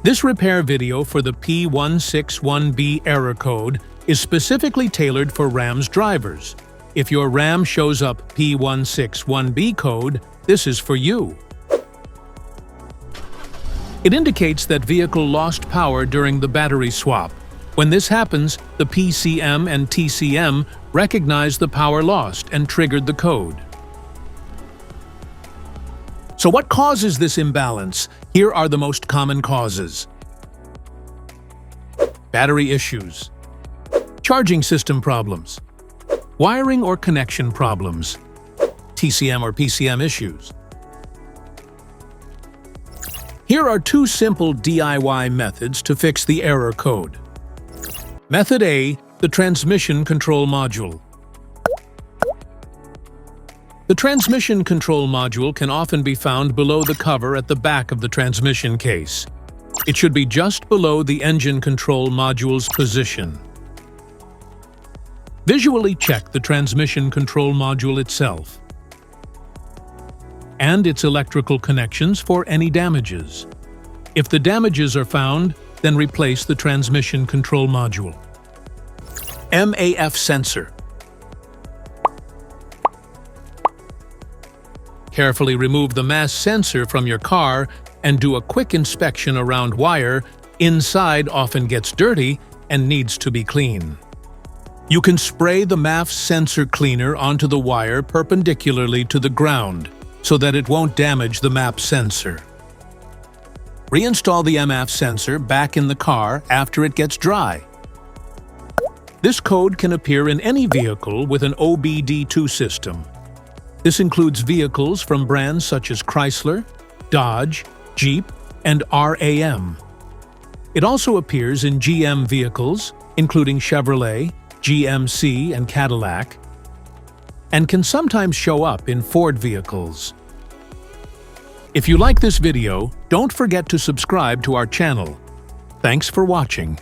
This repair video for the P161B error code is specifically tailored for Ram's drivers. If your Ram shows up P161B code, this is for you. It indicates that vehicle lost power during the battery swap. When this happens, the PCM and TCM recognize the power lost and triggered the code. So what causes this imbalance? Here are the most common causes. Battery issues, charging system problems, wiring or connection problems, TCM or PCM issues. Here are two simple DIY methods to fix the error code. Method A, the transmission control module. The transmission control module can often be found below the cover at the back of the transmission case. It should be just below the engine control module's position. Visually check the transmission control module itself and its electrical connections for any damages. If the damages are found, then replace the transmission control module. MAF Sensor. Carefully remove the MAF sensor from your car and do a quick inspection around wire. Inside often gets dirty and needs to be clean. You can spray the MAF sensor cleaner onto the wire perpendicularly to the ground so that it won't damage the MAF sensor. Reinstall the MAF sensor back in the car after it gets dry. This code can appear in any vehicle with an OBD2 system. This includes vehicles from brands such as Chrysler, Dodge, Jeep, and RAM. It also appears in GM vehicles, including Chevrolet, GMC, and Cadillac, and can sometimes show up in Ford vehicles. If you like this video, don't forget to subscribe to our channel. Thanks for watching.